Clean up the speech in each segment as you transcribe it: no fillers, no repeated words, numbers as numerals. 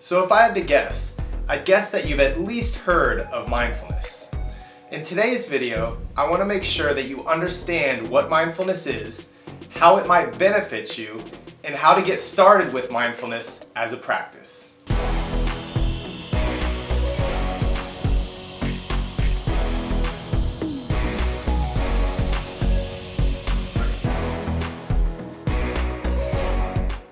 So if I had to guess, I'd guess that you've at least heard of mindfulness. In today's video, I want to make sure that you understand what mindfulness is, how it might benefit you, and how to get started with mindfulness as a practice.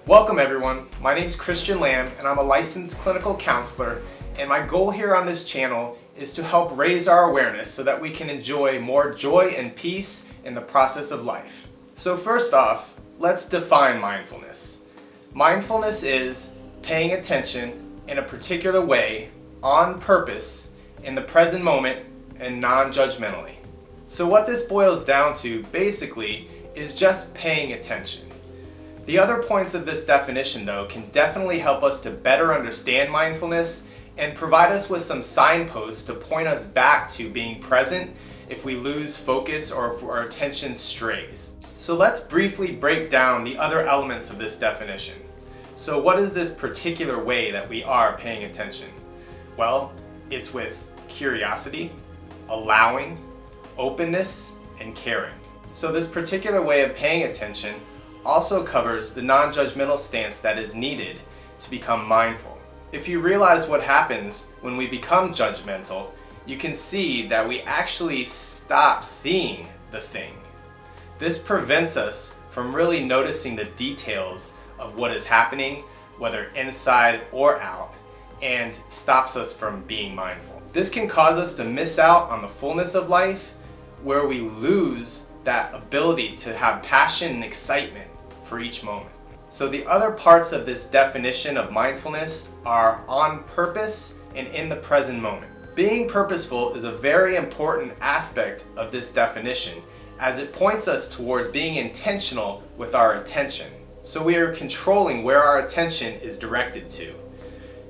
Welcome everyone, my name is Christian Lamb and I'm a licensed clinical counselor, and my goal here on this channel is to help raise our awareness so that we can enjoy more joy and peace in the process of life. So first off, let's define mindfulness. Mindfulness is paying attention in a particular way, on purpose, in the present moment, and non-judgmentally. So what this boils down to basically is just paying attention. The other points of this definition, though, can definitely help us to better understand mindfulness and provide us with some signposts to point us back to being present if we lose focus or if our attention strays. So let's briefly break down the other elements of this definition. So what is this particular way that we are paying attention? Well, it's with curiosity, allowing, openness, and caring. So this particular way of paying attention also covers the non-judgmental stance that is needed to become mindful. If you realize what happens when we become judgmental, you can see that we actually stop seeing the thing. This prevents us from really noticing the details of what is happening, whether inside or out, and stops us from being mindful. This can cause us to miss out on the fullness of life, where we lose that ability to have passion and excitement for each moment. So the other parts of this definition of mindfulness are on purpose and in the present moment. Being purposeful is a very important aspect of this definition, as it points us towards being intentional with our attention. So we are controlling where our attention is directed to.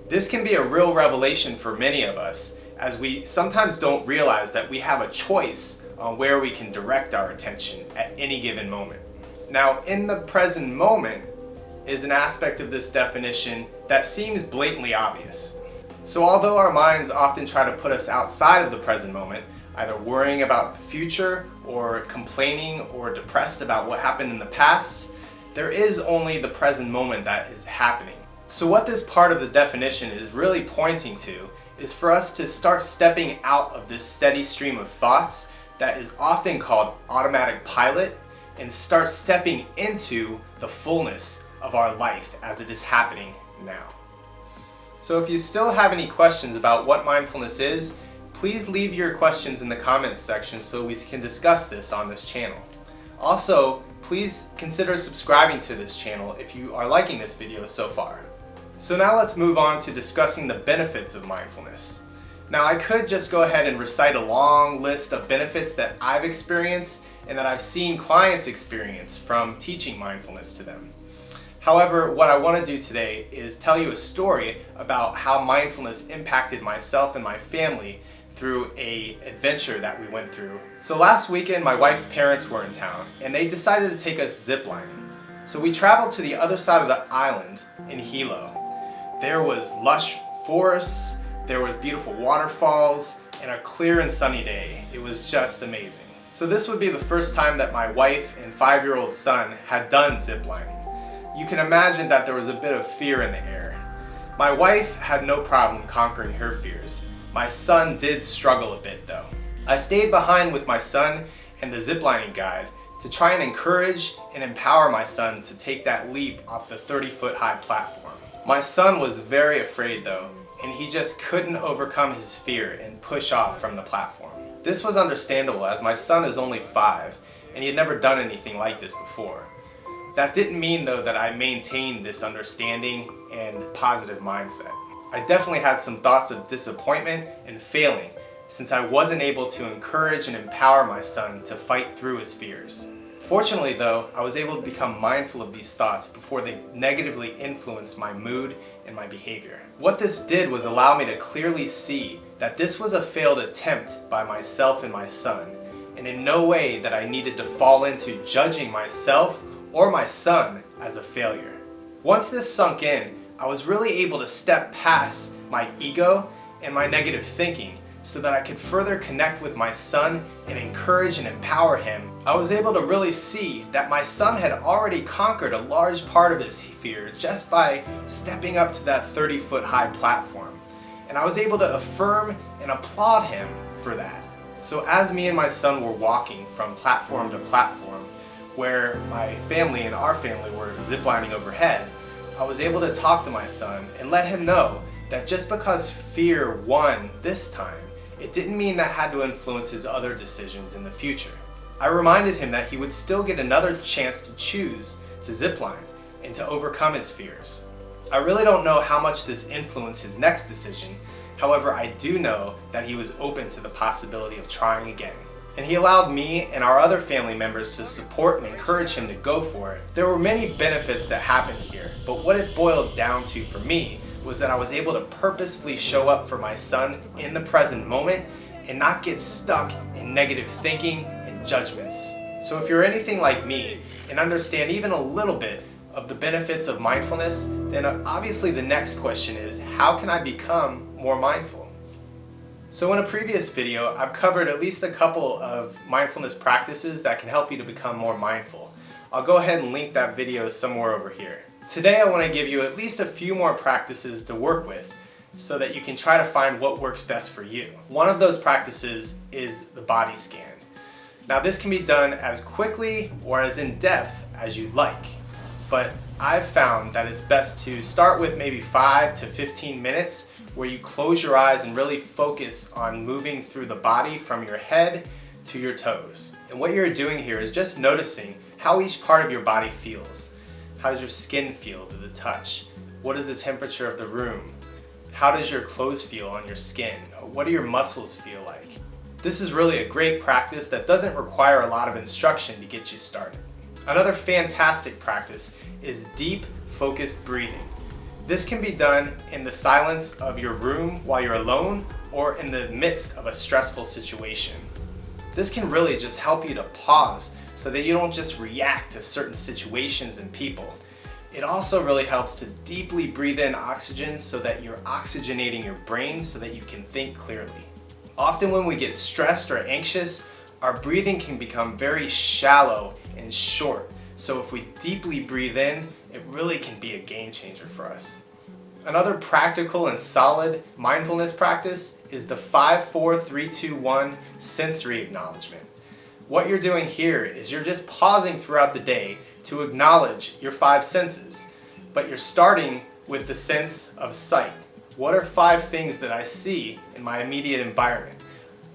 This can be a real revelation for many of us, as we sometimes don't realize that we have a choice on where we can direct our attention at any given moment. Now, in the present moment is an aspect of this definition that seems blatantly obvious. So although our minds often try to put us outside of the present moment, either worrying about the future or complaining or depressed about what happened in the past, there is only the present moment that is happening. So what this part of the definition is really pointing to is for us to start stepping out of this steady stream of thoughts that is often called automatic pilot, and start stepping into the fullness of our life as it is happening now. So if you still have any questions about what mindfulness is, please leave your questions in the comments section so we can discuss this on this channel. Also, please consider subscribing to this channel if you are liking this video so far. So now let's move on to discussing the benefits of mindfulness. Now I could just go ahead and recite a long list of benefits that I've experienced and that I've seen clients experience from teaching mindfulness to them. However, what I want to do today is tell you a story about how mindfulness impacted myself and my family through an adventure that we went through. So last weekend, my wife's parents were in town and they decided to take us ziplining. So we traveled to the other side of the island in Hilo. There was lush forests, there was beautiful waterfalls, and a clear and sunny day. It was just amazing. So this would be the first time that my wife and 5-year-old son had done ziplining. You can imagine that there was a bit of fear in the air. My wife had no problem conquering her fears. My son did struggle a bit though. I stayed behind with my son and the ziplining guide to try and encourage and empower my son to take that leap off the 30-foot high platform. My son was very afraid though, and he just couldn't overcome his fear and push off from the platform. This was understandable, as my son is only 5 and he had never done anything like this before. That didn't mean though that I maintained this understanding and positive mindset. I definitely had some thoughts of disappointment and failing, since I wasn't able to encourage and empower my son to fight through his fears. Fortunately though, I was able to become mindful of these thoughts before they negatively influenced my mood and my behavior. What this did was allow me to clearly see that this was a failed attempt by myself and my son, and in no way that I needed to fall into judging myself or my son as a failure. Once this sunk in, I was really able to step past my ego and my negative thinking so that I could further connect with my son and encourage and empower him. I was able to really see that my son had already conquered a large part of his fear just by stepping up to that 30-foot high platform. And I was able to affirm and applaud him for that. So as me and my son were walking from platform to platform, where my family and our family were ziplining overhead, I was able to talk to my son and let him know that just because fear won this time, it didn't mean that had to influence his other decisions in the future. I reminded him that he would still get another chance to choose to zipline and to overcome his fears. I really don't know how much this influenced his next decision. However, I do know that he was open to the possibility of trying again. And he allowed me and our other family members to support and encourage him to go for it. There were many benefits that happened here, but what it boiled down to for me was that I was able to purposefully show up for my son in the present moment and not get stuck in negative thinking and judgments. So if you're anything like me and understand even a little bit of the benefits of mindfulness, then obviously the next question is, how can I become more mindful? So in a previous video, I've covered at least a couple of mindfulness practices that can help you to become more mindful. I'll go ahead and link that video somewhere over here. Today I want to give you at least a few more practices to work with so that you can try to find what works best for you. One of those practices is the body scan. Now this can be done as quickly or as in depth as you'd like, but I've found that it's best to start with maybe 5 to 15 minutes where you close your eyes and really focus on moving through the body from your head to your toes. And what you're doing here is just noticing how each part of your body feels. How does your skin feel to the touch? What is the temperature of the room? How does your clothes feel on your skin? What do your muscles feel like? This is really a great practice that doesn't require a lot of instruction to get you started. Another fantastic practice is deep, focused breathing. This can be done in the silence of your room while you're alone or in the midst of a stressful situation. This can really just help you to pause so that you don't just react to certain situations and people. It also really helps to deeply breathe in oxygen so that you're oxygenating your brain so that you can think clearly. Often when we get stressed or anxious, our breathing can become very shallow and short. So if we deeply breathe in, it really can be a game changer for us. Another practical and solid mindfulness practice is the 5-4-3-2-1 sensory acknowledgement. What you're doing here is you're just pausing throughout the day to acknowledge your 5 senses, but you're starting with the sense of sight. What are 5 things that I see in my immediate environment?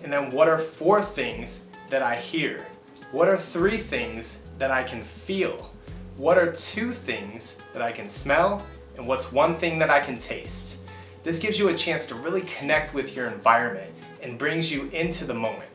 And then what are 4 things that I hear? What are 3 things that I can feel? What are 2 things that I can smell? And what's 1 thing that I can taste? This gives you a chance to really connect with your environment and brings you into the moment.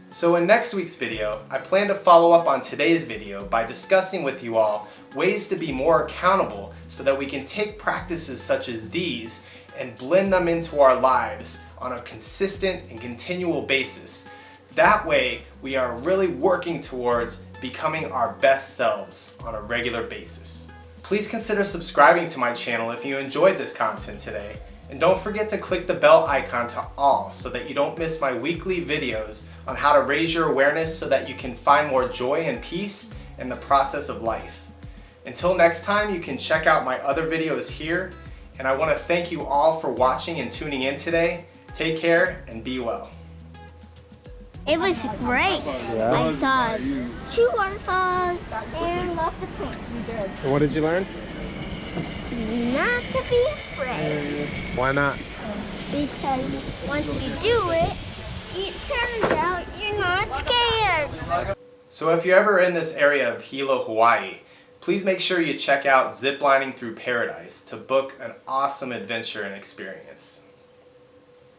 So in next week's video, I plan to follow up on today's video by discussing with you all ways to be more accountable so that we can take practices such as these and blend them into our lives on a consistent and continual basis. That way, we are really working towards becoming our best selves on a regular basis. Please consider subscribing to my channel if you enjoyed this content today. And don't forget to click the bell icon to all so that you don't miss my weekly videos on how to raise your awareness so that you can find more joy and peace in the process of life. Until next time, you can check out my other videos here. And I want to thank you all for watching and tuning in today. Take care and be well. It was great. Yeah. I saw 2 waterfalls and lots of plants. And what did you learn? Not to be afraid. Why not? Because once you do it, it turns out you're not scared. So if you're ever in this area of Hilo, Hawaii, please make sure you check out Ziplining Through Paradise to book an awesome adventure and experience.